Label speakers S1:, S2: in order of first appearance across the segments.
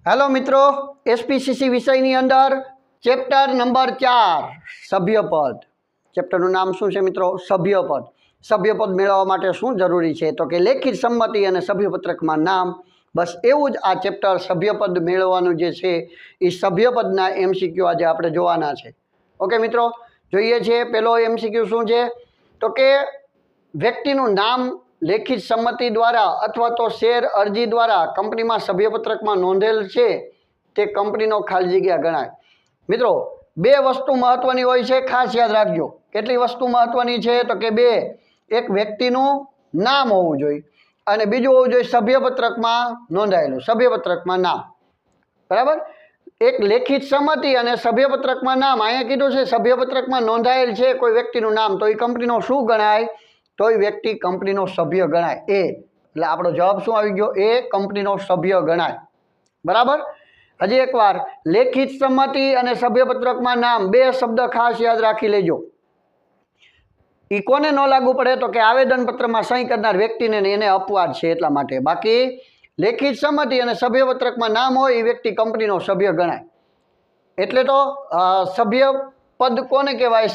S1: Hello मित्रों, SPCC विषयनी अंदर chapter number 4 सभ्यपद। चेप्टरનું નામ શું છે મિત્રો? સભ્યપદ। સભ્યપદ મેળવવા માટે શું જરૂરી છે? તો કે લેખિત સંમતિ અને સભ્યપત્રકમાં નામ। બસ એવું જ આ ચેપ્ટર સભ્યપદ મેળવવાનું જે છે એ સભ્યપદના એમસીક્યુ આજે આપણે જોવાના છે। ઓકે મિત્રો, જોઈએ છે પહેલો એમસીક્યુ શું છે તો કે વ્યક્તિનું નામ લેખિત સંમતિ द्वारा अथवा तो शेर अरजी द्वारा कंपनी में सभ्यपत्रक में नोंधेल है ते कंपनी खाली जग्या गणाय। मित्रों, बे वस्तु महत्वनी होय छे, खास याद राखजो। केटली वस्तु महत्वनी है तो कि बे, एक व्यक्तिનું नाम होवुं जोईए अने बीजुं होवुं जोईए सभ्यपत्रक में नोंधायेलुं, सभ्यपत्रक में नाम। बराबर, एक लेखित सम्मति अने सभ्यपत्रक में नाम। अहींया कीधुं छे सभ्यपत्रक में नोंधायेल छे कोई व्यक्तिનું नाम, तो ए कंपनीनो शुं गणाय? तो व्यक्ति कंपनीनो सभ्य गणाय। ए એટલે આપણો જવાબ શું આવી ગયો? એ કંપનીનો સભ્ય ગણાય। બરાબર, હજી એકવાર, લેખિત સંમતિ અને સભ્યપત્રકમાં નામ બે શબ્દ ખાસ યાદ રાખી લેજો। એ કોને ન લાગુ પડે તો કે આવેદનપત્રમાં સહી કરનાર વ્યક્તિને એને અપવાદ છે એટલા માટે। બાકી લેખિત સંમતિ અને સભ્યપત્રકમાં નામ હોય એ વ્યક્તિ કંપનીનો સભ્ય ગણાય। એટલે તો સભ્યપદ કોને કહેવાય?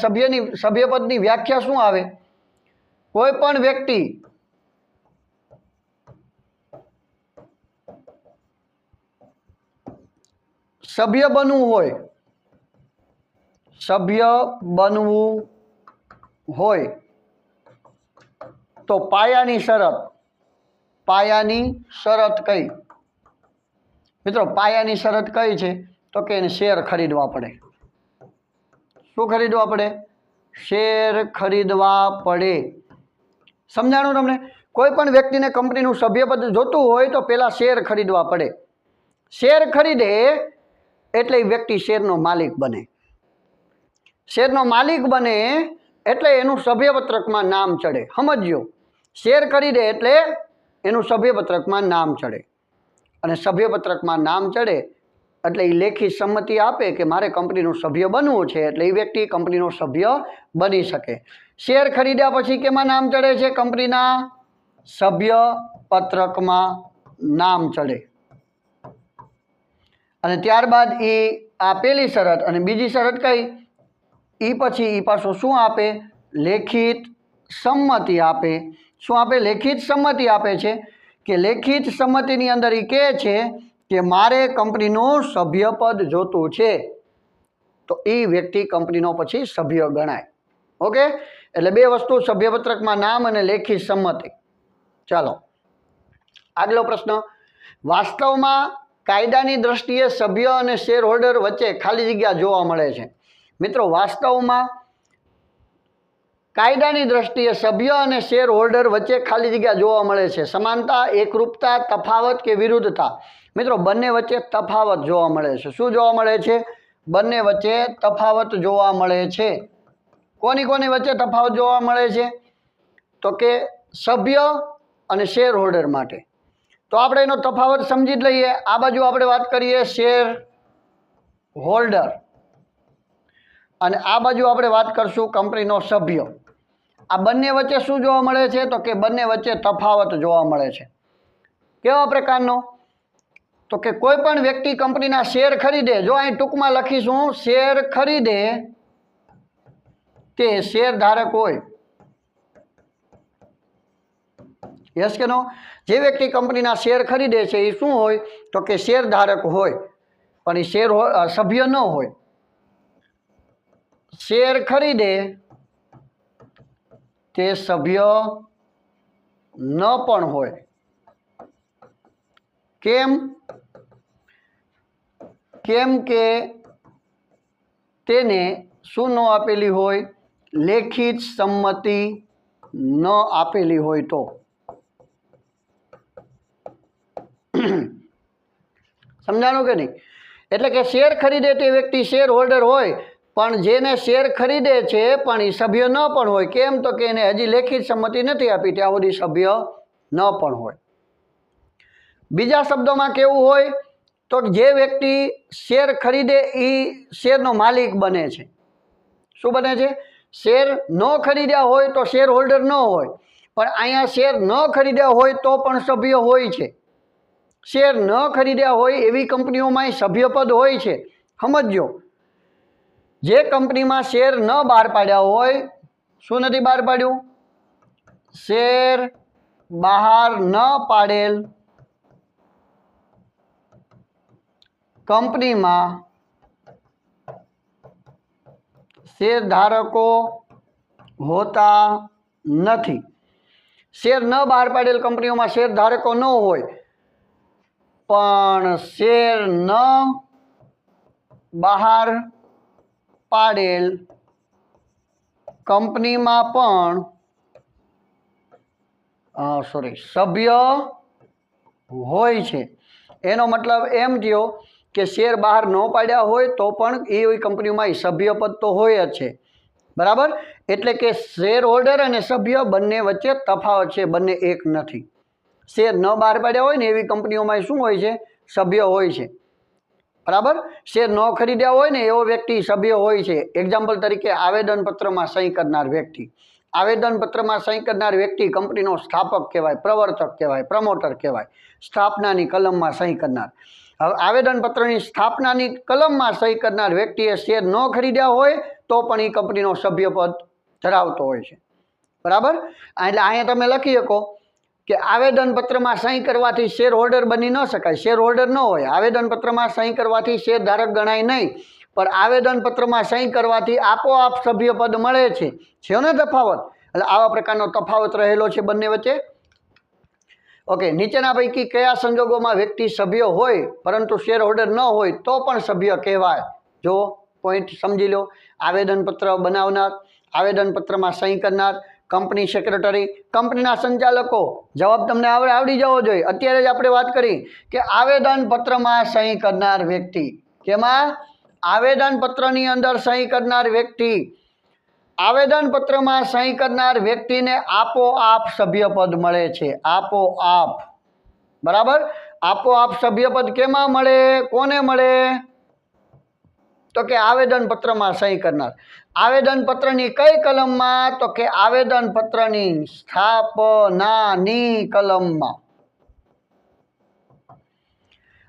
S1: સભ્યપદની વ્યાખ્યા શું આવે? कोईपण व्यक्ति सभ्य बनवू होय, सभ्य बनवू होय तो पायानी शरत कई? मित्रों, पायानी शरत कई छे तो कि एने शेर खरीदवा पड़े। शुं खरीदवा पड़े? शेर खरीदवा पड़े। समझाणुं तमने? कोईपण व्यक्ति ने कंपनीनुं सभ्यपद जोतुं होय तो पहेला शेर खरीदवा पड़े। शेर खरीदे एटले व्यक्ति शेरनो मालिक बने। शेरनो मालिक बने एटले एनुं सभ्यपत्रकमां नाम चढ़े। समझो, शेर खरीदे एटले एनुं सभ्यपत्रकमां नाम चढ़े अने सभ्यपत्रकमां नाम चढ़े एटले ए लेखित सम्मति आपे कि मारे कंपनीनो सभ्य बनवुं छे, एटले ए व्यक्ति कंपनीनो सभ्य बनी शके। शेर खरीद्या पछी केमां नाम चढ़े छे? कंपनीना सभ्यपत्रकमां नाम चढ़े। अने त्यारबाद ए आ पहेली शरत अने बीजी शरत कई? ई पछी ई पाछो शुं आपे? लेखित सम्मति आपे। शुं आपे? लेखित सम्मति आपे छे कि लेखित सम्मतिनी अंदर ई कहे छे कि मारे कंपनीनुं सभ्यपद जोतुं छे, तो ए व्यक्ति कंपनीनो पछी सभ्य गणाय। ओके, एटले बे वस्तु सभ्यपत्रकमां नाम अने लेखित सम्मति। चलो आगलो प्रश्न, वास्तवमां कायदानी दृष्टिए सभ्य अने शेर होल्डर वच्चे खाली जग्या जोवा मळे छे। मित्रों, वास्तवमां कायदानी दृष्टिए सभ्य अने शेर होल्डर वच्चे खाली जग्या जोवा मळे छे। समानता, एकरूपता, तफावत के विरुद्धता? मित्रों, बंने वच्चे तफावत जोवा मळे छे। शुं जोवा मळे छे? बंने वच्चे तफावत जोवा मळे छे। कोनी कोनी वच्चे तफावत जोवा मळे छे? तो के सभ्य अने शेर होल्डर माटे। तो आपणे एनो तफावत समजी ज लईए। आ बाजू आपणे वात करीए शेर होल्डर अने आ बाजू आपणे वात करशुं कंपनीनो सभ्य। आ बंने वच्चे शुं जोवा मळे छे? तो के बंने वच्चे तफावत जोवा मळे छे। केवा प्रकारनो? तो कि कोईपण व्यक्ति कंपनीना शेर खरीदे, जो अहीं टूंकमां लखीशुं शेर खरीदे ते शेर धारक होय। यस के नो? जे व्यक्ति कंपनीना शेर खरीदे छे ए शुं होय? तो कि शेर धारक होय, पण ए शेर सभ्य न होय। शेर खरीदे ते सभ्य न पण होय। केम? केम के तेने शुं न आपेली होय? लेखित सम्मति न आपेली होय तो। समझाणुं के नहीं? एटले के शेर खरीदे ते व्यक्ति शेर होल्डर होय, पण जेने शेर खरीदे छे पण ए सभ्य न पण होय। केम? तो के एने हजी लेखित सम्मति नथी आपी, त्यां सुधी सभ्य न पण होय। बीजा शब्दोमां केवुं होय? तो जे व्यक्ति शेर खरीदे ए शेरनो मालिक बने छे। शुं बने छे? शेर न खरीद्या होय तो शेर होल्डर न होय, पण अहींया शेर न खरीद्या होय तो पण सभ्य होय छे। શેર ન ખરીદ્યા હોય એવી કંપનીઓમાં સભ્યપદ હોય છે. સમજો, જે કંપનીમાં શેર ન બહાર પાડ્યા હોય, શું નથી બહાર પાડ્યું? શેર બહાર ન પાડેલ કંપનીમાં શેરધારકો હોતા નથી. શેર ન બહાર પાડેલ કંપનીઓમાં શેરધારકો ન હોય, પણ શેર ન બહાર પાડેલ કંપનીમાં પણ સભ્ય હોય છે. એનો મતલબ એમ થયો કે શેર બહાર ન પાડ્યા હોય તો પણ એ કંપનીમાં સભ્યપદ તો હોય જ છે. બરાબર? એટલે કે શેર હોલ્ડર અને સભ્ય બંને વચ્ચે તફાવત છે, બંને એક નથી. શેર ન બહાર પાડ્યા હોય ને એવી કંપનીઓમાં શું હોય છે? સભ્ય હોય છે. બરાબર? શેર ન ખરીદ્યા હોય ને એવો વ્યક્તિ સભ્ય હોય છે. એક્ઝામ્પલ તરીકે આવેદનપત્રમાં સહી કરનાર વ્યક્તિ. આવેદનપત્રમાં સહી કરનાર વ્યક્તિ કંપનીનો સ્થાપક કહેવાય, પ્રવર્તક કહેવાય, પ્રમોટર કહેવાય. સ્થાપનાની કલમમાં સહી કરનાર. હવે આવેદનપત્રની સ્થાપનાની કલમમાં સહી કરનાર વ્યક્તિએ શેર ન ખરીદ્યા હોય તો પણ એ કંપનીનો સભ્યપદ ધરાવતો હોય છે. બરાબર? એટલે અહીંયા તમે લખી શકો કે આવેદનપત્રમાં સહી કરવાથી શેર હોલ્ડર બની ન શકાય. શેર હોલ્ડર ન હોય. આવેદનપત્રમાં સહી કરવાથી શેરધારક ગણાય નહીં, પણ આવેદનપત્રમાં સહી કરવાથી આપોઆપ સભ્યપદ મળે છે. છે ને તફાવત? એટલે આવા પ્રકારનો તફાવત રહેલો છે બંને વચ્ચે. ઓકે, નીચેના પૈકી કયા સંજોગોમાં વ્યક્તિ સભ્ય હોય પરંતુ શેર હોલ્ડર ન હોય તો પણ સભ્ય કહેવાય? જો પોઈન્ટ સમજી લો. આવેદનપત્ર બનાવનાર, આવેદનપત્રમાં સહી કરનાર, કંપની સેક્રેટરી, કંપનીના સંચાલકો. જવાબ તમને આવડી જવો જોઈએ. અત્યારે જ આપણે વાત કરી કે આવેદનપત્રમાં સહી કરનાર વ્યક્તિ. કેમાં? આવેદનપત્રની અંદર સહી કરનાર વ્યક્તિ. આવેદનપત્રમાં સહી કરનાર વ્યક્તિને આપોઆપ સભ્યપદ મળે છે. આપોઆપ. બરાબર? આપોઆપ સભ્યપદ કેમાં મળે? કોને મળે? તો કે આવેદનપત્રમાં સહી કરનાર. આવેદનપત્રની કઈ કલમમાં? તો કે આવેદનપત્રની સ્થાપનાની કલમમાં.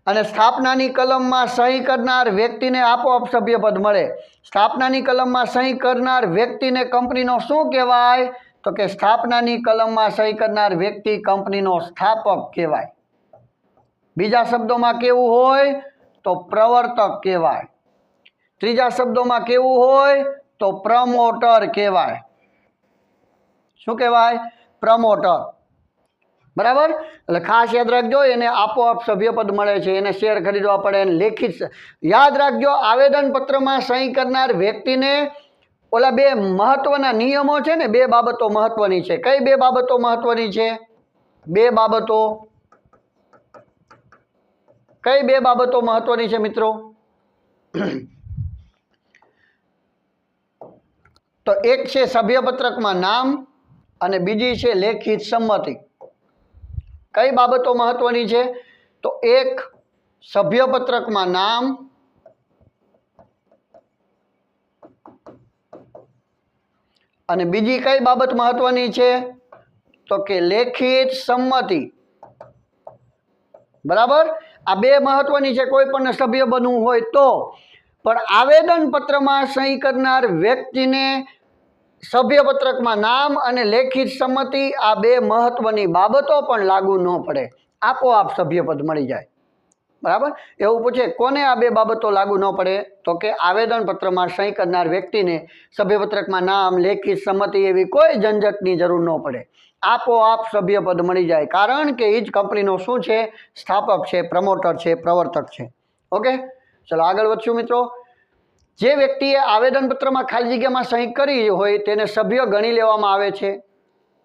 S1: અને સ્થાપનાની કલમમાં સહી કરનાર વ્યક્તિને આપોઆપ સભ્યપદ મળે. સ્થાપનાની કલમમાં સહી કરનાર વ્યક્તિને કંપનીનો શું કહેવાય? તો કે સ્થાપનાની કલમમાં સહી કરનાર વ્યક્તિ કંપનીનો સ્થાપક કહેવાય. બીજા શબ્દોમાં કેવું હોય? તો પ્રવર્તક કહેવાય. ત્રીજા શબ્દોમાં કેવું હોય? તો પ્રમોટર કહેવાય. શું કહેવાય? પ્રમોટર. બરાબર? એટલે ખાસ યાદ રાખજો, એને આપોઆપ સભ્યપદ મળે છે. એને શેર ખરીદવા પડે, એને લેખિત. યાદ રાખજો, આવેદનપત્રમાં સહી કરનાર વ્યક્તિને ઓલા બે મહત્વના નિયમો છે ને, બે બાબતો મહત્વની છે. કઈ બે બાબતો મહત્વની છે? બે બાબતો. કઈ બે બાબતો મહત્વની છે મિત્રો? તો એક છે સભ્યપત્રકમાં નામ અને બીજી છે લેખિત સંમતિ. કઈ બાબતો મહત્વની છે? તો એક સભ્યપત્રકમાં નામ અને બીજી કઈ બાબત મહત્વની છે? તો કે લેખિત સંમતિ. બરાબર? આ બે મહત્વની છે કોઈ પણ સભ્ય બનવું હોય તો. પણ આવેદનપત્રમાં સહી કરનાર વ્યક્તિને સભ્યપત્રકમાં નામ અને લેખિત સંમતિ, આ બે મહત્વની બાબતો પણ લાગુ ન પડે. આપોઆપ સભ્યપદ મળી જાય. બરાબર? એવું પૂછે કોને આ બે બાબતો લાગુ ન પડે? તો કે આવેદનપત્રમાં સહી કરનાર વ્યક્તિને સભ્યપત્રકમાં નામ, લેખિત સંમતિ એવી કોઈ ઝંઝટની જરૂર ન પડે. આપોઆપ સભ્યપદ મળી જાય. કારણ કે એ જ કંપનીનો શું છે? સ્થાપક છે, પ્રમોટર છે, પ્રવર્તક છે. ઓકે, ચલો આગળ વધશું મિત્રો. જે વ્યક્તિએ આવેદનપત્રમાં ખાલી જગ્યામાં સહી કરી હોય તેને સભ્ય ગણી લેવામાં આવે છે.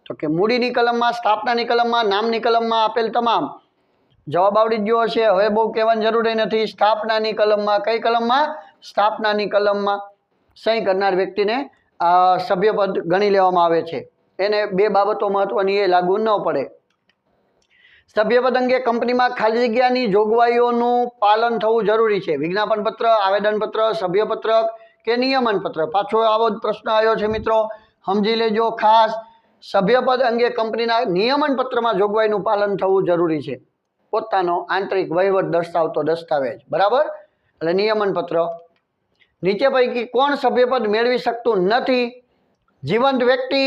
S1: તો કે મૂડીની કલમમાં, સ્થાપનાની કલમમાં, નામની કલમમાં આપેલ તમામ. જવાબ આવડી ગયો હશે, હવે બહુ કહેવાની જરૂર નથી. સ્થાપનાની કલમમાં. કઈ કલમમાં? સ્થાપનાની કલમમાં સહી કરનાર વ્યક્તિને સભ્યપદ ગણી લેવામાં આવે છે. એને બે બાબતો મહત્વની એ લાગુ ન પડે. સભ્યપદ અંગે કંપનીમાં ખાલી જગ્યાની જોગવાઈઓનું પાલન થવું જરૂરી છે. વિજ્ઞાપનપત્ર, આવેદનપત્ર, સભ્યપત્રક કે નિયમનપત્ર. પાછો આવો જ પ્રશ્ન આવ્યો છે મિત્રો, સમજી લેજો ખાસ. સભ્યપદ અંગે કંપનીના નિયમનપત્રમાં જોગવાઈનું પાલન થવું જરૂરી છે. પોતાનો આંતરિક વહીવટ દર્શાવતો દસ્તાવેજ, બરાબર. એટલે નિયમનપત્ર. નીચે પૈકી કોણ સભ્યપદ મેળવી શકતું નથી? જીવંત વ્યક્તિ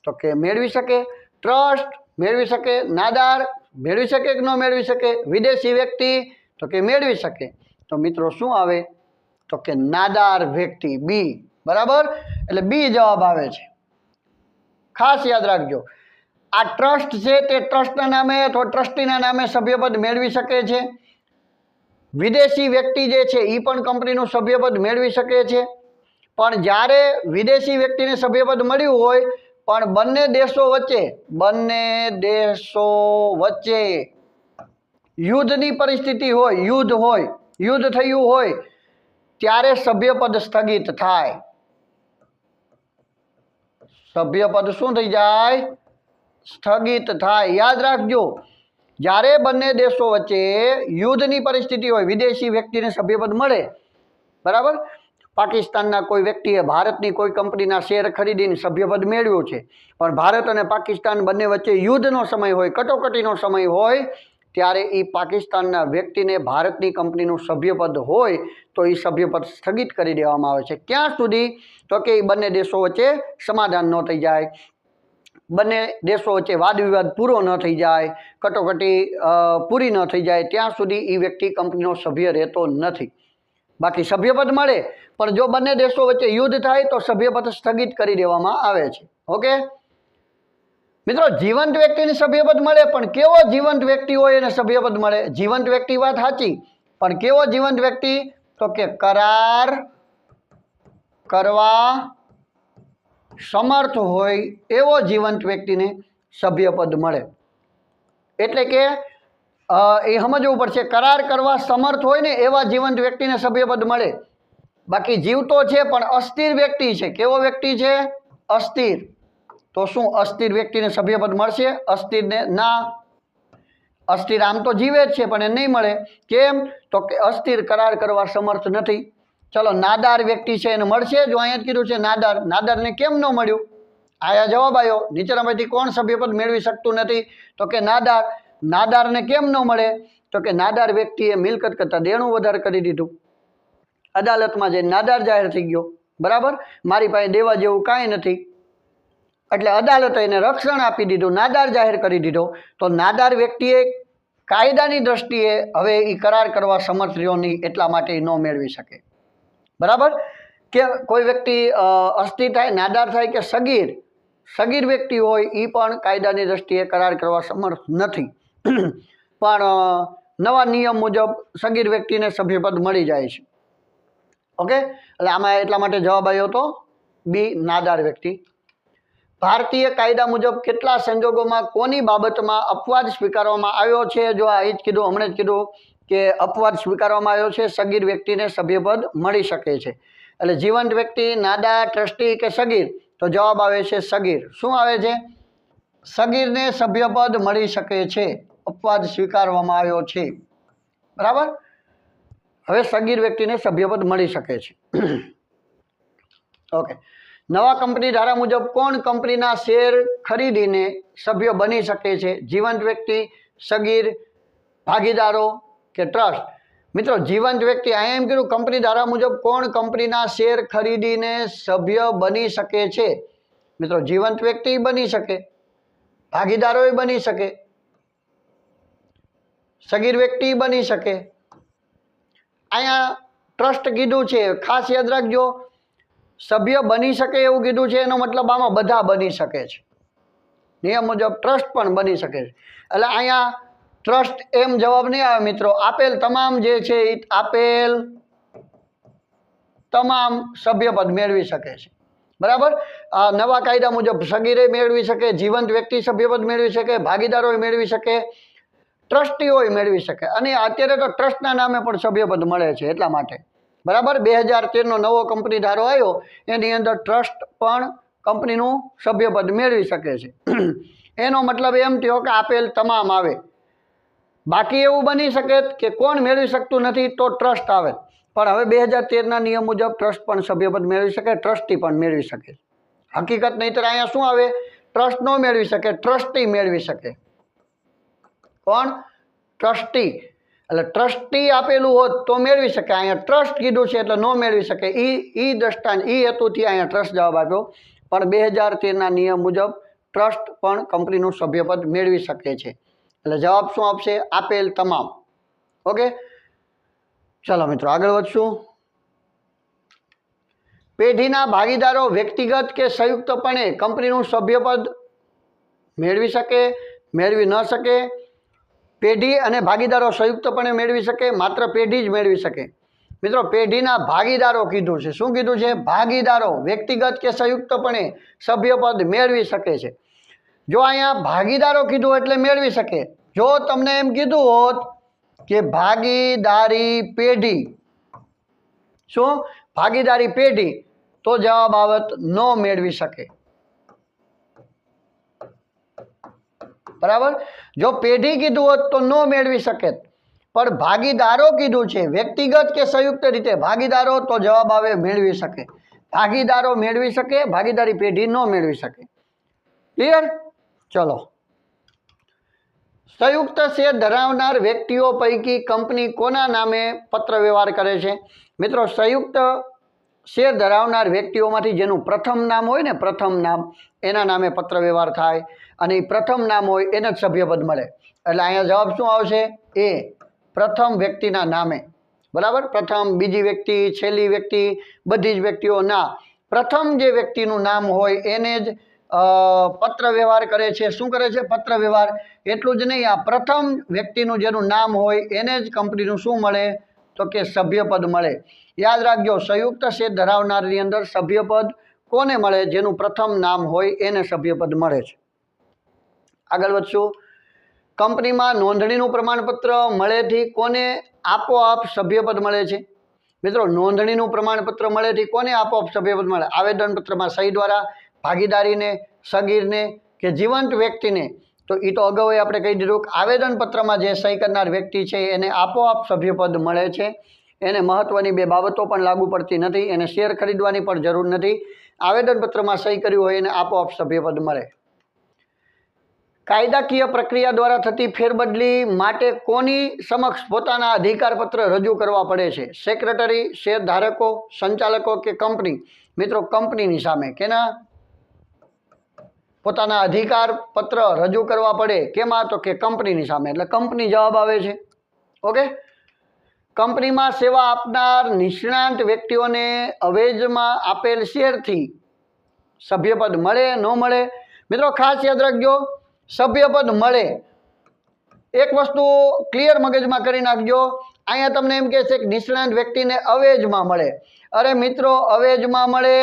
S1: તો કે મેળવી શકે, ટ્રસ્ટ મેળવી શકે, નાદાર મેળવી શકે કે ન મેળવી શકે, વિદેશી વ્યક્તિ તો કે મેળવી શકે. તો મિત્રો શું આવે? તો કે નાદાર વ્યક્તિ, બી, બરાબર. એટલે બી જવાબ આવે છે. ખાસ યાદ રાખજો, આ ટ્રસ્ટ છે તે ટ્રસ્ટના નામે અથવા ટ્રસ્ટીના નામે સભ્યપદ મેળવી શકે છે. વિદેશી વ્યક્તિ જે છે એ પણ કંપનીનું સભ્યપદ મેળવી શકે છે. પણ જ્યારે વિદેશી વ્યક્તિને સભ્યપદ મળ્યું હોય પણ બંને દેશો વચ્ચે યુદ્ધની પરિસ્થિતિ હોય, યુદ્ધ થયું હોય ત્યારે સભ્યપદ સ્થગિત થાય. સભ્યપદ શું થઈ જાય? સ્થગિત થાય. યાદ રાખજો, જ્યારે બંને દેશો વચ્ચે યુદ્ધની પરિસ્થિતિ હોય, વિદેશી વ્યક્તિને સભ્યપદ મળે, બરાબર. પાકિસ્તાનના કોઈ વ્યક્તિએ ભારતની કોઈ કંપનીના શેર ખરીદીને સભ્યપદ મેળવ્યું છે, પણ ભારત અને પાકિસ્તાન બંને વચ્ચે યુદ્ધનો સમય હોય, કટોકટીનો સમય હોય, ત્યારે એ પાકિસ્તાનના વ્યક્તિને ભારતની કંપનીનું સભ્યપદ હોય તો એ સભ્યપદ સ્થગિત કરી દેવામાં આવે છે. ક્યાં સુધી? તો કે એ બંને દેશો વચ્ચે સમાધાન ન થઈ જાય, બંને દેશો વચ્ચે વાદ વિવાદ પૂરો ન થઈ જાય, કટોકટી પૂરી ન થઈ જાય, ત્યાં સુધી એ વ્યક્તિ કંપનીનો સભ્ય રહેતો નથી. બાકી સભ્યપદ મળે પણ જો બંને દેશો વચ્ચે યુદ્ધ થાય તો સભ્યપદ સ્થગિત કરી દેવામાં આવે છે. ઓકે મિત્રો, જીવંત વ્યક્તિને સભ્યપદ મળે પણ કેવો જીવંત વ્યક્તિ હોય એને સભ્યપદ મળે? જીવંત વ્યક્તિ વાત સાચી, પણ કેવો જીવંત વ્યક્તિ? તો કે કરાર કરવા સમર્થ હોય એવો જીવંત વ્યક્તિને સભ્યપદ મળે. એટલે કે એ સમજવું પડશે, કરાર કરવા સમર્થ હોય ને એવા જીવંત વ્યક્તિને સભ્યપદ મળે. બાકી જીવતો છે પણ અસ્થિર વ્યક્તિ છે. કેવો વ્યક્તિ છે? અસ્થિર. તો શું અસ્થિર વ્યક્તિને સભ્યપદ મળશે? અસ્થિરને ના. અસ્થિર આમ તો જીવે જ છે પણ એ નહીં મળે. કેમ? તો કે અસ્થિર કરાર કરવા સમર્થ નથી. ચલો, નાદાર વ્યક્તિ છે એને મળશે? જો અહીંયા જ કીધું છે નાદાર. નાદારને કેમ ન મળ્યું? આયા જવાબ આવ્યો. નીચેનામાંથી કોણ સભ્યપદ મેળવી શકતું નથી? તો કે નાદાર. નાદારને કેમ ન મળે? તો કે નાદાર વ્યક્તિએ મિલકત કરતાં દેણું વધારે કરી દીધું, અદાલતમાં જઈને નાદાર જાહેર થઈ ગયો, બરાબર. મારી પાસે દેવા જેવું કાંઈ નથી, એટલે અદાલતે એને રક્ષણ આપી દીધું, નાદાર જાહેર કરી દીધો. તો નાદાર વ્યક્તિએ કાયદાની દ્રષ્ટિએ હવે એ કરાર કરવા સમર્થ રહ્યો નહીં, એટલા માટે એ ન મેળવી શકે, બરાબર. કે કોઈ વ્યક્તિ અસ્થિર થાય, નાદાર થાય કે સગીર વ્યક્તિ હોય એ પણ કાયદાની દ્રષ્ટિએ કરાર કરવા સમર્થ નથી. પણ નવા નિયમ મુજબ સગીર વ્યક્તિને સભ્યપદ મળી જાય છે. ઓકે, એટલે આમાં એટલા માટે જવાબ આવ્યો હતો બી, નાદાર વ્યક્તિ. ભારતીય કાયદા મુજબ કેટલા સંજોગોમાં કોની બાબતમાં અપવાદ સ્વીકારવામાં આવ્યો છે? જો આ જ કીધું, હમણાં જ કીધું કે અપવાદ સ્વીકારવામાં આવ્યો છે, સગીર વ્યક્તિને સભ્યપદ મળી શકે છે. એટલે જીવંત વ્યક્તિ, નાદાર, ટ્રસ્ટી કે સગીર? તો જવાબ આવે છે સગીર. શું આવે છે? સગીરને સભ્યપદ મળી શકે છે, અપવાદ સ્વીકારવામાં આવ્યો છે, બરાબર. હવે સગીર વ્યક્તિને સભ્યપદ મળી શકે છે. ઓકે, નવા કંપની ધારા મુજબ કોણ કંપનીના શેર ખરીદીને સભ્ય બની શકે છે? જીવંત વ્યક્તિ, સગીર, ભાગીદારો કે ટ્રસ્ટ? મિત્રો, જીવંત વ્યક્તિ, અહીંયા એમ કીધું કંપની ધારા મુજબ કોણ કંપનીના શેર ખરીદીને સભ્ય બની શકે છે? મિત્રો, જીવંત વ્યક્તિ બની શકે, ભાગીદારો બની શકે, સગીર વ્યક્તિ બની શકે. અહીંયા ટ્રસ્ટ કીધું છે, ખાસ યાદ રાખજો, સભ્ય બની શકે એવું કીધું છે, એનો મતલબ આમાં બધા બની શકે છે. નિયમ મુજબ ટ્રસ્ટ પણ બની શકે છે. એટલે અહીંયા ટ્રસ્ટ એમ જવાબ નહીં આવે મિત્રો. આપેલ તમામ જે છે એ આપેલ તમામ સભ્યપદ મેળવી શકે છે, બરાબર. આ નવા કાયદા મુજબ સગીરે મેળવી શકે, જીવંત વ્યક્તિ સભ્યપદ મેળવી શકે, ભાગીદારો મેળવી શકે, ટ્રસ્ટીઓ મેળવી શકે. અને અત્યારે તો ટ્રસ્ટના નામે પણ સભ્યપદ મળે છે, એટલા માટે, બરાબર. 2013નો નવો કંપની ધારો આવ્યો, એની અંદર ટ્રસ્ટ પણ કંપનીનું સભ્યપદ મેળવી શકે છે. એનો મતલબ એમ થયો કે આપેલ તમામ આવે. બાકી એવું બની શકે કે કોણ મેળવી શકતું નથી? તો ટ્રસ્ટ આવે. પણ હવે 2013ના નિયમ મુજબ ટ્રસ્ટ પણ સભ્યપદ મેળવી શકે, ટ્રસ્ટી પણ મેળવી શકે. હકીકત નહીંતર અહીંયા શું આવે? ટ્રસ્ટ ન મેળવી શકે, ટ્રસ્ટી મેળવી શકે. કોણ? ટ્રસ્ટી એટલે ટ્રસ્ટી આપેલું હોત તો મેળવી શકે, અહીંયા ટ્રસ્ટ કીધું છે એટલે ન મેળવી શકે. ઈ દ્રષ્ટાંત ઈ હેતુથી અહીંયા ટ્રસ્ટ જવાબ આપ્યો. પણ 2013ના નિયમ મુજબ ટ્રસ્ટ પણ કંપનીનું સભ્યપદ મેળવી શકે છે. એટલે જવાબ શું આપશે? આપેલ તમામ. ઓકે, ચાલો મિત્રો આગળ વધશું. પેઢીના ભાગીદારો વ્યક્તિગત કે સંયુક્તપણે કંપનીનું સભ્યપદ મેળવી શકે, મેળવી ન શકે. પેઢી અને ભાગીદારો સંયુક્તપણે મેળવી શકે, માત્ર પેઢી જ મેળવી શકે. મિત્રો પેઢીના ભાગીદારો કીધું છે. શું કીધું છે? ભાગીદારો વ્યક્તિગત કે સંયુક્તપણે સભ્યપદ મેળવી શકે છે. જો અહીંયા ભાગીદારો કીધું એટલે મેળવી શકે. જો તમને એમ કીધું હોત કે ભાગીદારી પેઢી, શું ભાગીદારી પેઢી, તો જવાબ આવત ન મેળવી શકે. બરાબર. જો પેઢી કીધું હોત તો ન મેળવી શકે, પણ ભાગીદારો કીધું છે વ્યક્તિગત કે સંયુક્ત રીતે ભાગીદારો, તો જવાબ આવે મેળવી શકે. ભાગીદારો મેળવી શકે, ભાગીદારી પેઢી ન મેળવી શકે. ક્લિયર? ચલો, સંયુક્ત શેર ધરાવનાર વ્યક્તિઓ પૈકી કંપની કોના નામે પત્ર વ્યવહાર કરે છે? મિત્રો સંયુક્ત શેર ધરાવનાર વ્યક્તિઓમાંથી જેનું પ્રથમ નામ હોય ને, પ્રથમ નામ, એના નામે પત્ર વ્યવહાર થાય. અને એ પ્રથમ નામ હોય એને જ સભ્યપદ મળે. એટલે અહીંયા જવાબ શું આવશે? એ પ્રથમ વ્યક્તિના નામે. બરાબર. પ્રથમ, બીજી વ્યક્તિ, છેલ્લી વ્યક્તિ, બધી જ વ્યક્તિઓના પ્રથમ જે વ્યક્તિનું નામ હોય એને જ પત્ર વ્યવહાર કરે છે. શું કરે છે? પત્ર વ્યવહાર. એટલું જ નહીં, આ પ્રથમ વ્યક્તિનું જેનું નામ હોય એને જ કંપનીનું શું મળે? તો કે સભ્યપદ મળે. યાદ રાખજો, સંયુક્ત શેર ધરાવનારની અંદર સભ્યપદ કોને મળે? જેનું પ્રથમ નામ હોય એને સભ્યપદ મળે છે. આગળ વધશું. કંપનીમાં નોંધણીનું પ્રમાણપત્ર મળેથી કોને આપોઆપ સભ્યપદ મળે છે? મિત્રો નોંધણીનું પ્રમાણપત્ર મળેથી કોને આપોઆપ સભ્યપદ મળે? આવેદનપત્રમાં સહી દ્વારા, ભાગીદારીને, સગીરને કે જીવંત વ્યક્તિને. તો એ તો અગાઉ આપણે કહી દીધું કે આવેદનપત્રમાં જે સહી કરનાર વ્યક્તિ છે એને આપોઆપ સભ્યપદ મળે છે. એને મહત્ત્વની બે બાબતો પણ લાગુ પડતી નથી. એને શેર ખરીદવાની પણ જરૂર નથી. આવેદનપત્રમાં સહી કર્યું હોય એને આપોઆપ સભ્યપદ મળે. કાયદાકીય પ્રક્રિયા દ્વારા થતી ફેરબદલી માટે કોની સમક્ષ પોતાના અધિકારપત્ર રજૂ કરવા પડે છે? સેક્રેટરી, શેરધારકો, સંચાલકો કે કંપની? મિત્રો કંપનીની સામે. કેના? પોતાના અધિકારપત્ર રજૂ કરવા પડે. કેમાં? તો કે કંપનીની સામે. એટલે કંપની જવાબ આવે છે. ઓકે. કંપનીમાં સેવા આપનાર નિષ્ણાંત વ્યક્તિઓને અવેજમાં આપેલ શેરથી સભ્યપદ મળે, ન મળે? મિત્રો ખાસ યાદ રાખજો, સભ્યપદ મળે. એક વસ્તુ ક્લિયર મગજમાં કરી નાખજો. અહીંયા તમને એમ કહે છે કે નિષ્ણાંત વ્યક્તિને અવેજમાં મળે. અરે મિત્રો અવેજમાં મળે,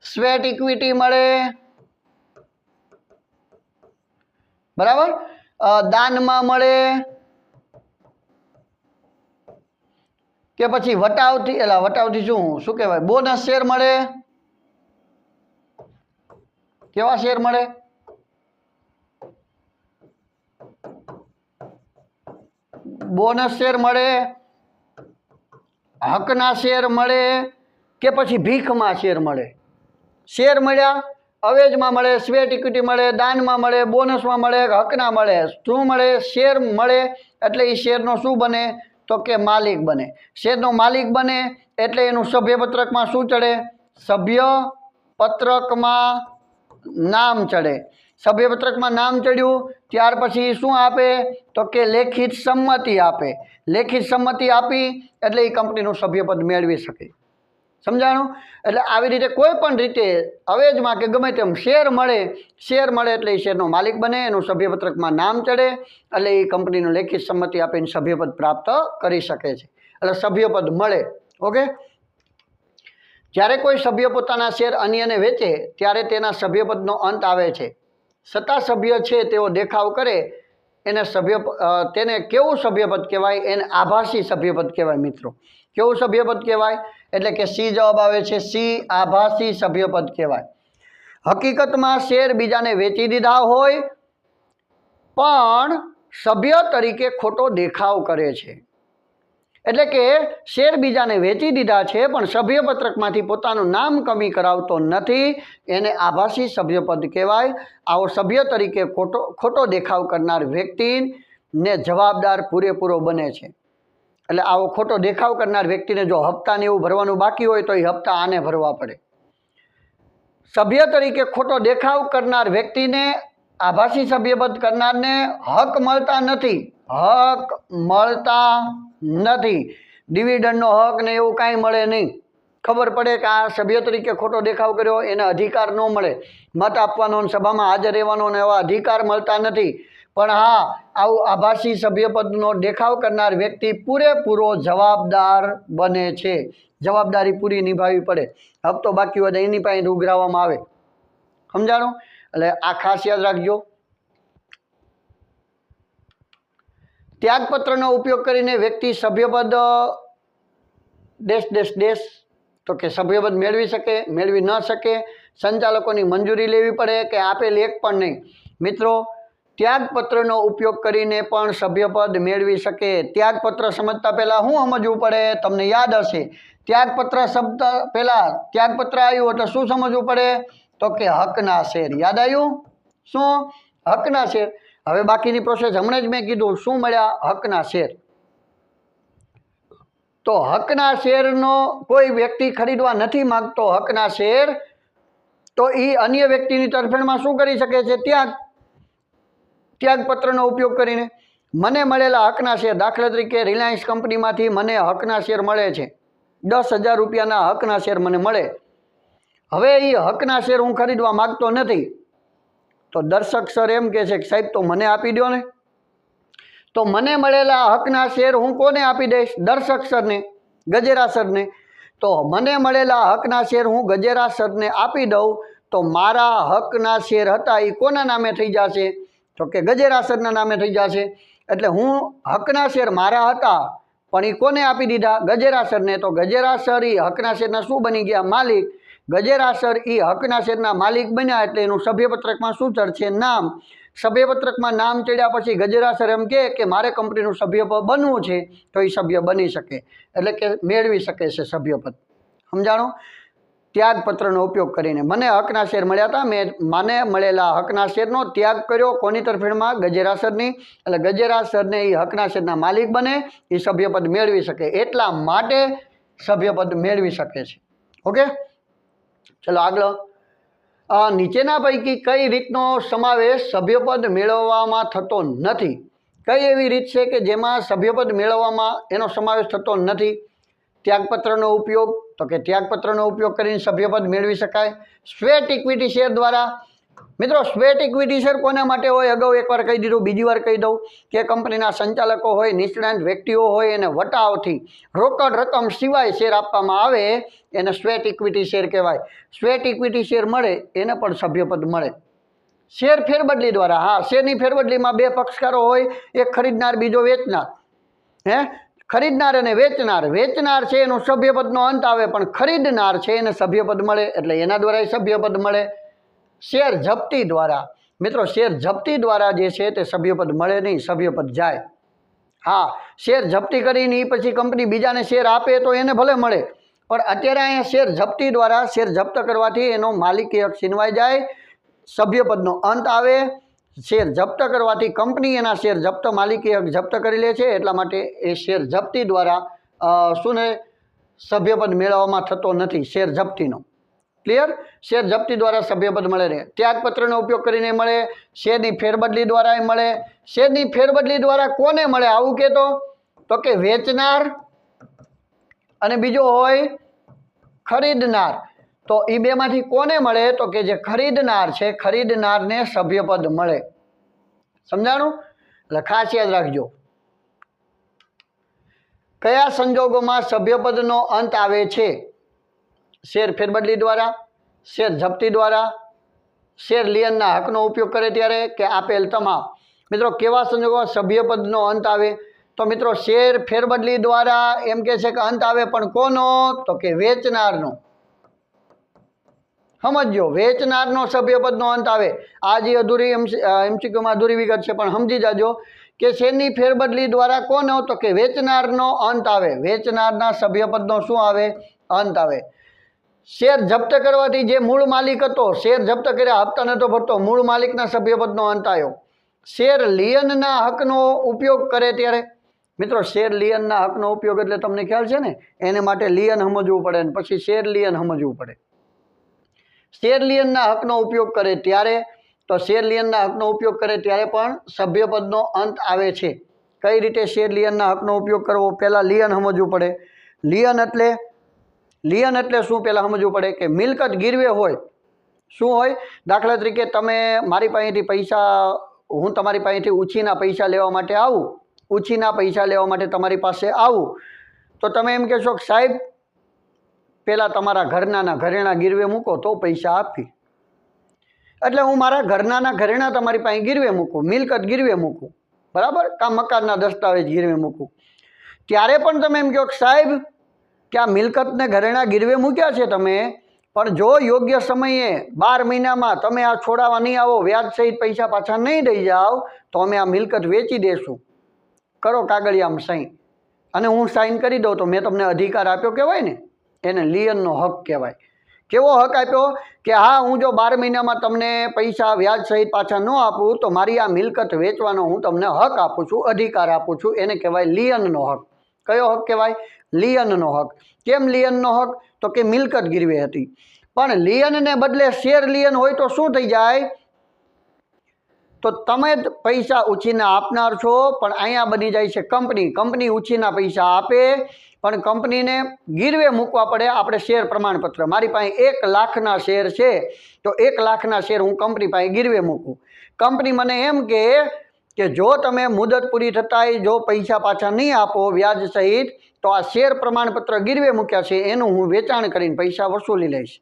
S1: સ્વેટ ઇક્વિટી મળે, બરાબર, દાનમાં મળે, કે પછી વટાવથી, એટલે વટાવથી શું કહેવાય, બોનસ શેર મળે. કેવા શેર મળે? બોનસ શેર મળે, હકના શેર મળે, કે પછી ભીખમાં શેર મળે. શેર મળ્યા, અવેજમાં મળે, સ્વેટ ઇક્વિટી મળે, દાનમાં મળે, બોનસમાં મળે, હકના મળે. શું મળે? શેર મળે. એટલે એ શેરનો શું બને? તો કે માલિક બને. શેરનો માલિક બને એટલે એનું સભ્યપત્રકમાં શું ચડે? સભ્યપત્રકમાં નામ ચડે. સભ્યપત્રકમાં નામ ચડ્યું ત્યાર પછી શું આપે? તો કે લેખિત સંમતિ આપે. લેખિત સંમતિ આપી એટલે એ કંપનીનું સભ્યપદ મેળવી શકે. સમજાણું? એટલે આવી રીતે કોઈ પણ રીતે અવેજમાં કે ગમે તેમ શેર મળે, શેર મળે એટલે એ શેરનો માલિક બને, એનું સભ્યપત્રકમાં નામ ચડે એટલે એ કંપનીનું લેખિત સંમતિ આપીને સભ્યપદ પ્રાપ્ત કરી શકે છે. એટલે સભ્યપદ મળે. ઓકે. જ્યારે કોઈ સભ્ય પોતાના શેર અન્યને વેચે ત્યારે તેના સભ્યપદનો અંત આવે છે. સત્તા સભ્ય છે તેઓ દેખાવ કરે એને તેને કેવું સભ્યપદ કહેવાય? એને આભાસી સભ્યપદ કહેવાય. મિત્રો કેવું સભ્યપદ કહેવાય? એટલે કે સી જવાબ આવે છે. સી આભાસી સભ્યપદ કહેવાય. હકીકતમાં શેર બીજાને વેચી દીધા હોય પણ સભ્ય તરીકે ખોટો દેખાવ કરે છે. એટલે કે શેર બીજાને વેચી દીધા છે પણ સભ્યપત્રકમાંથી પોતાનું નામ કમી કરાવતો નથી, એને આભાસી સભ્યપદ કહેવાય. આવો સભ્ય તરીકે ખોટો દેખાવ કરનાર વ્યક્તિને જવાબદાર પૂરેપૂરો બને છે. એટલે આવો ખોટો દેખાવ કરનાર વ્યક્તિને જો હપ્તાને એવું ભરવાનું બાકી હોય તો એ હપ્તા આને ભરવા પડે. સભ્ય તરીકે ખોટો દેખાવ કરનાર વ્યક્તિને આભાસી સભ્યપદ કરનારને હક મળતા નથી. હક મળતા નથી. ડિવિડન્ડનો હક ને એવું કાંઈ મળે નહીં. ખબર પડે કે આ સભ્ય તરીકે ખોટો દેખાવ કર્યો, એને અધિકાર ન મળે. મત આપવાનો, સભામાં હાજર રહેવાનો ને એવા અધિકાર મળતા નથી. પણ હા, આવું આભાસી સભ્યપદનો દેખાવ કરનાર વ્યક્તિ પૂરેપૂરો જવાબદાર બને છે. જવાબદારી પૂરી નિભાવવી પડે. હપ્તો બાકી હોય તો એની પાસે ઉઘરાવવામાં આવે. સમજાણો? એટલે આ ખાસ યાદ રાખજો. ત્યાગપત્રનો ઉપયોગ કરીને વ્યક્તિ સભ્યપદ તો કે સભ્યપદ મેળવી શકે, મેળવી ન શકે. સંચાલકોની મંજૂરી લેવી પડે કે આપેલ એક પણ નહીં. મિત્રો, ત્યાગપત્રનો ઉપયોગ કરીને પણ સભ્યપદ મેળવી શકે. ત્યાગપત્ર સમજતા પહેલાં શું સમજવું પડે? તમને યાદ હશે, ત્યાગપત્ર શબ્દ પહેલાં ત્યાગપત્ર આવ્યું એટલે શું સમજવું પડે? તો કે હકના શેર. યાદ આવ્યું? શું? હકના શેર. હવે બાકીની પ્રોસેસ હમણાં જ મેં કીધું. શું મળ્યા? હકના શેર. તો હકના શેરનો કોઈ વ્યક્તિ ખરીદવા નથી માગતો હકના શેર, તો એ અન્ય વ્યક્તિની તરફેણમાં શું કરી શકે છે? ત્યાગપત્રનો ઉપયોગ કરીને. મને મળેલા હકના શેર, દાખલા તરીકે રિલાયન્સ કંપનીમાંથી મને હકના શેર મળે છે, 10,000 રૂપિયાના હકના શેર મને મળે. હવે એ હકના શેર હું ખરીદવા માગતો નથી, તો દર્શક સર એમ કહે છે કે સાહેબ તો મને આપી દો ને. તો મને મળેલા હકના શેર હું કોને આપી દઈશ? દર્શક સરને, ગજેરા સરને. તો મને મળેલા હકના શેર હું ગજેરા સરને આપી દઉં તો મારા હકના શેર હતા એ કોના નામે થઈ જશે? તો કે ગજેરા સરના નામે થઈ જશે. એટલે હું હકના શેર મારા હતા પણ એ કોને આપી દીધા? ગજેરા સરને. તો ગજેરા સર એ હકના શેરના શું બની ગયા? માલિક. ગજેરા સર એ હકના શેરના માલિક બન્યા એટલે એનું સભ્યપત્રકમાં શું ચડશે? નામ. સભ્યપત્રકમાં નામ ચડ્યા પછી ગજેરા સર એમ કે મારે કંપનીનું સભ્ય બનવું છે, તો એ સભ્ય બની શકે, એટલે કે મેળવી શકે છે સભ્યપદ. સમજાણો? ત્યાગપત્રનો ઉપયોગ કરીને મને હકના શેર મળ્યા હતા, મને મળેલા હકના શેરનો ત્યાગ કર્યો. કોની તરફેણમાં? ગજેરા સરની. એટલે ગજેરા સરને એ હકના શેરના માલિક બને, એ સભ્યપદ મેળવી શકે. એટલા માટે સભ્યપદ મેળવી શકે છે. ઓકે, ચલો આગળ. નીચેના પૈકી કઈ રીતનો સમાવેશ સભ્યપદ મેળવવામાં થતો નથી? કઈ એવી રીત છે કે જેમાં સભ્યપદ મેળવવામાં એનો સમાવેશ થતો નથી? ત્યાગપત્રનો ઉપયોગ, તો કે ત્યાગપત્રનો ઉપયોગ કરીને સભ્યપદ મેળવી શકાય. સ્વેટ ઇક્વિટી શેર દ્વારા. મિત્રો, સ્વેટ ઇક્વિટી શેર કોના માટે હોય? અગાઉ એકવાર કહી દીધું, બીજી વાર કહી દઉં કે કંપનીના સંચાલકો હોય, નિષ્ણાત વ્યક્તિઓ હોય, એને વટાવથી રોકડ રકમ સિવાય શેર આપવામાં આવે એને સ્વેટ ઇક્વિટી શેર કહેવાય. સ્વેટ ઇક્વિટી શેર મળે એને પણ સભ્યપદ મળે. શેર ફેરબદલી દ્વારા. હા, શેરની ફેરબદલીમાં બે પક્ષકારો હોય, એક ખરીદનાર, બીજો વેચનાર. ખરીદનાર અને વેચનાર. વેચનાર છે એનો સભ્યપદનો અંત આવે, પણ ખરીદનાર છે એને સભ્યપદ મળે, એટલે એના દ્વારા સભ્યપદ મળે. શેર જપ્તી દ્વારા. મિત્રો, શેર જપ્તી દ્વારા જે છે તે સભ્યપદ મળે નહીં, સભ્યપદ જાય. હા, શેર જપ્તી કરીને એ પછી કંપની બીજાને શેર આપે તો એને ભલે મળે, પણ અત્યારે અહીંયા શેર જપ્તી દ્વારા, શેર જપ્ત કરવાથી એનો માલિકી હક છીનવાઈ જાય, સભ્યપદનો અંત આવે. શેર જપ્ત કરવાથી કંપની એના શેર જપ્ત, માલિકી હક જપ્ત કરી લે છે, એટલા માટે એ શેર જપ્તી દ્વારા શું ને સભ્યપદ મેળવવામાં થતો નથી, શેર જપ્તીનો. ક્લિયર? શેર જપ્તી દ્વારા સભ્યપદ મળે રહે. ત્યાગપત્રનો ઉપયોગ કરીને મળે. શેરની ફેરબદલી દ્વારા મળે. શેરની ફેરબદલી દ્વારા કોને મળે આવું કહેતો? તો કે વેચનાર અને બીજો હોય ખરીદનાર. તો એ બેમાંથી કોને મળે? તો કે જે ખરીદનાર છે, ખરીદનારને સભ્યપદ મળે. સમજાણું? એટલે ખાસ યાદ રાખજો. કયા સંજોગોમાં સભ્યપદનો અંત આવે છે? શેર ફેરબદલી દ્વારા, શેર જપ્તી દ્વારા, શેર લિયનના હકનો ઉપયોગ કરે ત્યારે, કે આપેલ તમામ. મિત્રો, કેવા સંજોગોમાં સભ્યપદનો અંત આવે? તો મિત્રો, શેર ફેરબદલી દ્વારા એમ કે છે કે અંત આવે, પણ કોનો? તો કે વેચનારનો. સમજો, વેચનારનો સભ્યપદનો અંત આવે. આ જે અધૂરી એમસીક્યુમાં અધૂરી વિગત છે, પણ સમજી જાજો કે શેરની ફેરબદલી દ્વારા કોનો, તો કે વેચનારનો અંત આવે, વેચનારના સભ્યપદનો શું આવે, અંત આવે। શેર જપ્ત કરવાથી જે મૂળ માલિક હતો, શેર જપ્ત કર્યા, હપ્તા નહોતો ભરતો, મૂળ માલિકના સભ્યપદનો અંત આવ્યો। શેર લિયનના હકનો ઉપયોગ કરે ત્યારે, મિત્રો શેર લિયનના હકનો ઉપયોગ એટલે તમને ખ્યાલ છે ને, એને માટે લિયન સમજવું પડે ને પછી શેર લિયન સમજવું પડે। શેર લિયનના હકનો ઉપયોગ કરે ત્યારે, તો શેર લિયનના હકનો ઉપયોગ કરે ત્યારે પણ સભ્યપદનો અંત આવે છે। કઈ રીતે શેર લિયનના હકનો ઉપયોગ કરવો, પહેલાં લિયન સમજવું પડે। લિયન એટલે શું પહેલાં સમજવું પડે કે મિલકત ગીરવે હોય, શું હોય, દાખલા તરીકે તમે મારી પાસેથી પૈસા, હું તમારી પાસેથી ઉછીના પૈસા લેવા માટે આવું, ઉછીના પૈસા લેવા માટે તમારી પાસે આવું, તો તમે એમ કહેશો કે સાહેબ પહેલાં તમારા ઘરનાના ઘરેણાં ગીરવે મૂકો તો પૈસા આપી, એટલે હું મારા ઘરનાના ઘરેણાં તમારી પાસે ગીરવે મૂકું, મિલકત ગીરવે મૂકું, બરાબર, કાં મકાનના દસ્તાવેજ ગીરવે મૂકું, ત્યારે પણ તમે એમ કહો કે સાહેબ કે આ મિલકતને ઘરેણાં ગીરવે મૂક્યા છે તમે, પણ જો યોગ્ય સમયે 12 મહિનામાં તમે આ છોડાવવા નહીં આવો, વ્યાજ સહિત પૈસા પાછા નહીં દઈ જાઓ, તો અમે આ મિલકત વેચી દેશું, કરો કાગળિયામાં સહી, અને હું સાઇન કરી દઉં તો મેં તમને અધિકાર આપ્યો કહેવાય ને, એને લિયનનો હક કહેવાય। કેવો હક આપ્યો કે હા હું જો 12 મહિનામાં તમને પૈસા વ્યાજ સહિત પાછા ન આપું તો મારી આ મિલકત વેચવાનો હું તમને હક આપું છું, અધિકાર આપું છું, એને કહેવાય લિયનનો હક। કયો હક કહેવાય, લિયનનો હક। કેમ લિયનનો હક, તો કે મિલકત ગીરવે હતી, પણ લિયનને બદલે શેર લિયન હોય તો શું થઈ જાય, તો તમે જ પૈસા ઉછીના આપનાર છો, પણ અહીંયા બની જાય છે કંપની, કંપની ઉછીના પૈસા આપે, પણ કંપનીને ગીરવે મૂકવા પડે આપણે શેર પ્રમાણપત્ર। મારી પાસે 1 લાખના શેર છે, તો 1 લાખના શેર હું કંપની પાસે ગીરવે મૂકું, કંપની મને એમ કે જો તમે મુદત પૂરી થતાંય જો પૈસા પાછા નહીં આપો વ્યાજ સહિત, તો આ શેર પ્રમાણપત્ર ગીરવે મૂક્યા છે એનું હું વેચાણ કરીને પૈસા વસૂલી લઈશ,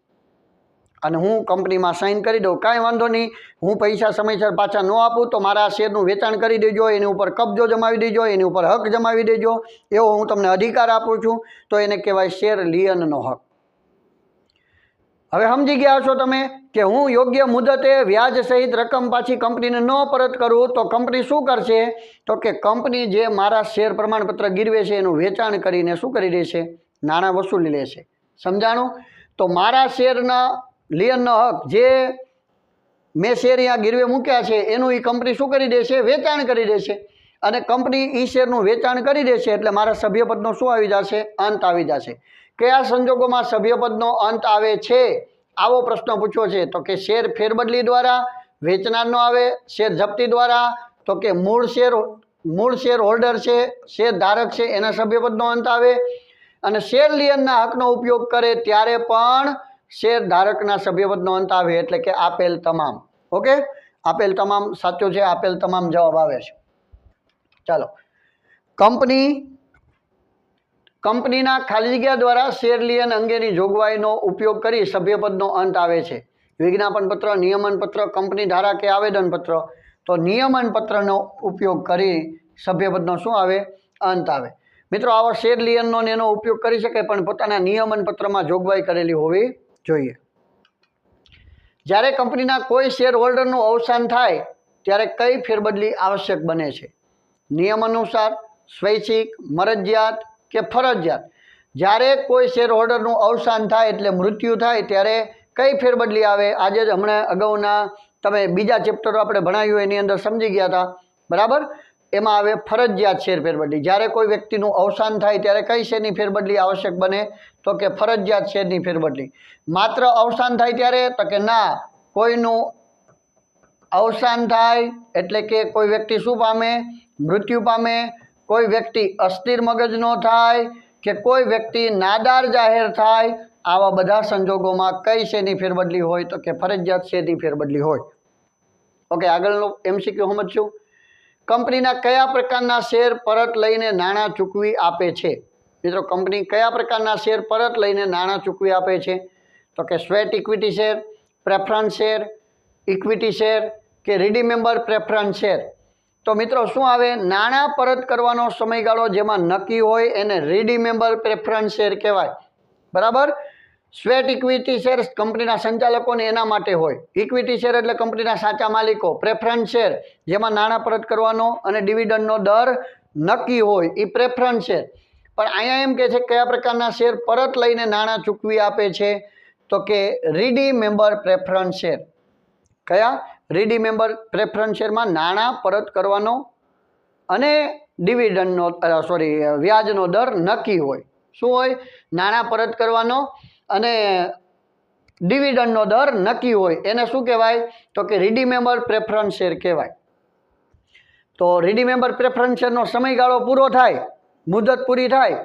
S1: અને હું કંપનીમાં સાઇન કરી દઉં, કાંઈ વાંધો નહીં, હું પૈસા સમયસર પાછા ન આપું તો મારા શેરનું વેચાણ કરી દેજો, એની ઉપર કબજો જમાવી દેજો, એની ઉપર હક જમાવી દેજો, એવો હું તમને અધિકાર આપું છું, તો એને કહેવાય શેર લિયનનો હક। હવે સમજી ગયા છો તમે કે હું યોગ્ય મુદતે વ્યાજ સહિત રકમ પાછી કંપનીને ન પરત કરું તો કંપની શું કરશે, તો કે કંપની જે મારા શેર પ્રમાણપત્ર ગીરવે છે એનું વેચાણ કરીને શું કરી દેશે, નાણાં વસૂલી લેશે। સમજાણું? તો મારા શેરના લિયનનો હક, જે મેં શેર અહીંયા ગીરવે મૂક્યા છે એનું એ કંપની શું કરી દેશે, વેચાણ કરી દેશે, અને કંપની એ શેરનું વેચાણ કરી દેશે એટલે મારા સભ્યપદનો શું આવી જશે, અંત આવી જશે। કયા સંજોગોમાં સભ્યપદનો અંત આવે છે, આવો પ્રશ્ન પૂછ્યો છે, તો કે શેર ફેરબદલી દ્વારા વેચનારનો આવે, શેર જપ્તી દ્વારા, તો કે મૂળ શેર હોલ્ડર છે, શેર ધારક છે એના સભ્યપદનો અંત આવે, અને શેર લિયનના હકનો ઉપયોગ કરે ત્યારે પણ શેર ધારકના સભ્યપદનો અંત આવે, એટલે કે આપેલ તમામ। ઓકે, આપેલ તમામ સાચો છે, આપેલ તમામ જવાબ આવે છે। ચાલો, કંપનીના ખાલી જગ્યા દ્વારા શેર લિયન અંગેની જોગવાઈનો ઉપયોગ કરી સભ્યપદનો અંત આવે છે। વિજ્ઞાપનપત્ર, નિયમનપત્ર, કંપની ધારા કે આવેદનપત્ર, તો નિયમનપત્રનો ઉપયોગ કરી સભ્યપદનો શું આવે, અંત આવે। મિત્રો આવો શેર લિયનનો એનો ઉપયોગ કરી શકે, પણ પોતાના નિયમનપત્રમાં જોગવાઈ કરેલી હોવી જોઈએ। જ્યારે કંપનીના કોઈ શેર હોલ્ડરનું અવસાન થાય ત્યારે કઈ ફેરબદલી આવશ્યક બને છે, નિયમ અનુસાર, સ્વૈચ્છિક, મરજિયાત કે ફરજિયાત? જ્યારે કોઈ શેર હોલ્ડરનું અવસાન થાય એટલે મૃત્યુ થાય ત્યારે કઈ ફેરબદલી આવે, આજે જ હમણાં અગાઉના તમે બીજા ચેપ્ટરો આપણે ભણાવ્યું એની અંદર સમજી ગયા હતા, બરાબર, એમાં આવે ફરજિયાત શેર ફેરબદલી। જ્યારે કોઈ વ્યક્તિનું અવસાન થાય ત્યારે કઈ શેરની ફેરબદલી આવશ્યક બને, તો કે ફરજિયાત શેરની ફેરબદલી। માત્ર અવસાન થાય ત્યારે, તો કે ના, કોઈનું અવસાન થાય એટલે કે કોઈ વ્યક્તિ શું પામે, મૃત્યુ પામે, કોઈ વ્યક્તિ અસ્થિર મગજનો થાય કે કોઈ વ્યક્તિ નાદાર જાહેર થાય, આવા બધા સંજોગોમાં કઈ શેરની ફેરબદલી હોય, તો કે ફરજિયાત શેરની ફેરબદલી હોય। ઓકે, આગળનો MCQ સમજશું। કંપનીના કયા પ્રકારના શેર પરત લઈને નાણાં ચૂકવી આપે છે? મિત્રો કંપની કયા પ્રકારના શેર પરત લઈને નાણાં ચૂકવી આપે છે, તો કે sweat equity share, preference share, equity share કે રિડીમેમ્બર પ્રેફરન્સ શેર? તો મિત્રો શું આવે, નાણાં પરત કરવાનો સમયગાળો જેમાં નક્કી હોય એને રિડીમેમ્બર પ્રેફરન્સ શેર કહેવાય, બરાબર। સ્વેટ ઇક્વિટી શેર કંપનીના સંચાલકોને એના માટે હોય. ઇક્વિટી શેર એટલે કંપનીના સાચા માલિકો. પ્રેફરન્સ શેર જેમાં નાણાં પરત કરવાનો અને ડિવિડન્ડનો દર નક્કી હોય એ પ્રેફરન્સ શેર. પણ અહીંયા એમ કહે છે કયા પ્રકારના શેર પરત લઈને નાણાં ચૂકવી આપે છે, તો કે રીડી મેમ્બર પ્રેફરન્સ શેર. કયા? રીડી મેમ્બર પ્રેફરન્સ શેરમાં નાણાં પરત કરવાનો અને ડિવિડન્ડનો વ્યાજનો દર નક્કી હોય. શું હોય? નાણાં પરત કરવાનો અને ડિવિડન્ડનો દર નક્કી હોય. એને શું કહેવાય? તો કે રીડી મેમ્બર પ્રેફરન્સ શેર કહેવાય. તો રીડી મેમ્બર પ્રેફરન્સ શેરનો સમયગાળો પૂરો થાય, મુદત પૂરી થાય,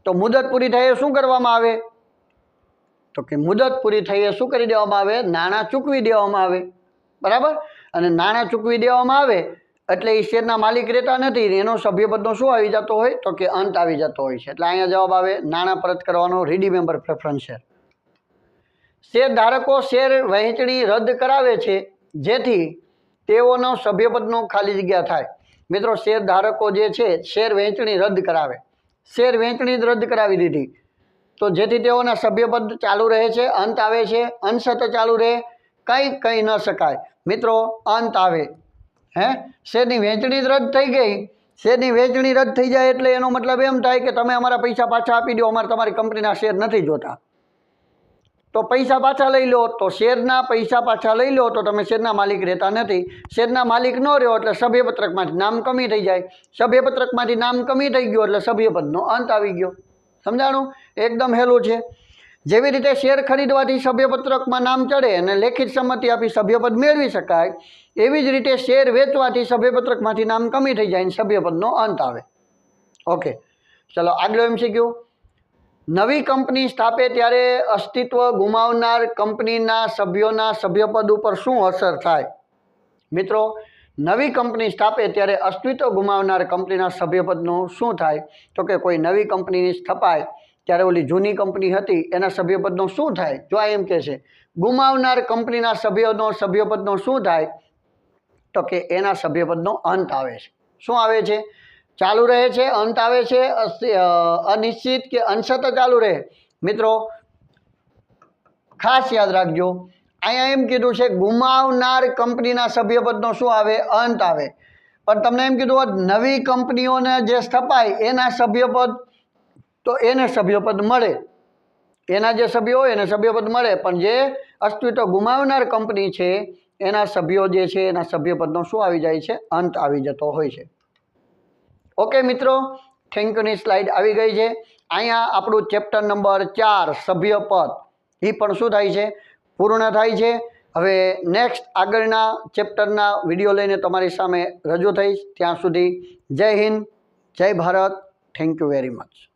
S1: તો મુદત પૂરી થાય એ શું કરવામાં આવે? તો કે મુદત પૂરી થઈ એ શું કરી દેવામાં આવે? નાણાં ચૂકવી દેવામાં આવે. બરાબર? અને નાણાં ચૂકવી દેવામાં આવે એટલે એ શેરના માલિક રહેતા નથી, એનો સભ્યપદનો શું આવી જતો હોય? તો કે અંત આવી જતો હોય છે. એટલે અહીંયા જવાબ આવે નાણાં પરત કરવાનો રીડી મેમ્બર પ્રેફરન્સ શેર. શેર ધારકો શેર વહેંચણી રદ કરાવે છે જેથી તેઓનો સભ્યપદનો ખાલી જગ્યા થાય. મિત્રો, શેર ધારકો જે છે શેર વહેંચણી રદ કરાવે, શેર વહેંચણી રદ કરાવી દીધી તો જેથી તેઓના સભ્યપદ ચાલુ રહે છે, અંત આવે છે, અંશત ચાલુ રહે, કંઈ કહી ન શકાય. મિત્રો, અંત આવે. શેરની વહેંચણી રદ થઈ ગઈ, શેરની વહેંચણી રદ થઈ જાય એટલે એનો મતલબ એમ થાય કે તમે અમારા પૈસા પાછા આપી દો, અમારે તમારી કંપનીના શેર નથી જોતા. તો પૈસા પાછા લઈ લો, તો શેરના પૈસા પાછા લઈ લો તો તમે શેરના માલિક રહેતા નથી. શેરના માલિક ન રહ્યો એટલે સભ્યપત્રકમાંથી નામ કમી થઈ જાય. સભ્યપત્રકમાંથી નામ કમી થઈ ગયો એટલે સભ્યપદનો અંત આવી ગયો. સમજાણું? એકદમ હેલું છે. જેવી રીતે શેર ખરીદવાથી સભ્યપત્રકમાં નામ ચડે અને લેખિત સંમતિ આપી સભ્યપદ મેળવી શકાય, એવી જ રીતે શેર વેચવાથી સભ્યપત્રકમાંથી નામ કમી થઈ જાય અને સભ્યપદનો અંત આવે. ઓકે, ચલો આગળ MCQ. નવી કંપની સ્થાપે ત્યારે અસ્તિત્વ ગુમાવનાર કંપનીના સભ્યોના સભ્યપદ ઉપર શું અસર થાય? મિત્રો, નવી કંપની સ્થાપે ત્યારે અસ્તિત્વ ગુમાવનાર કંપનીના સભ્યપદનું શું થાય? તો કે કોઈ નવી કંપનીની સ્થપાય ત્યારે ઓલી જૂની કંપની હતી એના સભ્યપદનો શું થાય? જો આ એમ કહે છે ગુમાવનાર કંપનીના સભ્યોનો સભ્યપદનો શું થાય? તો કે એના સભ્યપદનો અંત આવે છે. શું આવે છે? ચાલુ રહે છે, અંત આવે છે, અનિશ્ચિત કે અંશત ચાલુ રહે? મિત્રો, ખાસ યાદ રાખજો, અહીંયા એમ કીધું છે ગુમાવનાર કંપનીના સભ્યપદનો શું આવે? અંત આવે. પણ તમને એમ કીધું હોત નવી કંપનીઓને જે સ્થપાય એના સભ્યપદ, તો એને સભ્યપદ મળે, એના જે સભ્યો હોય એને સભ્યપદ મળે, પણ જે અસ્તિત્વ ગુમાવનાર કંપની છે એના સભ્યો જે છે એના સભ્યપદનો શું આવી જાય છે? અંત આવી જતો હોય છે. ઓકે મિત્રો, થેન્ક યુની સ્લાઇડ આવી ગઈ છે. અહીંયા આપણું ચેપ્ટર નંબર 4 સભ્યપદ એ પણ શું થાય છે? પૂર્ણ થાય છે. હવે નેક્સ્ટ આગળના ચેપ્ટરના વિડીયો લઈને તમારી સામે રજૂ થઈશ. ત્યાં સુધી જય હિન્દ, જય Bharat. Thank you very much.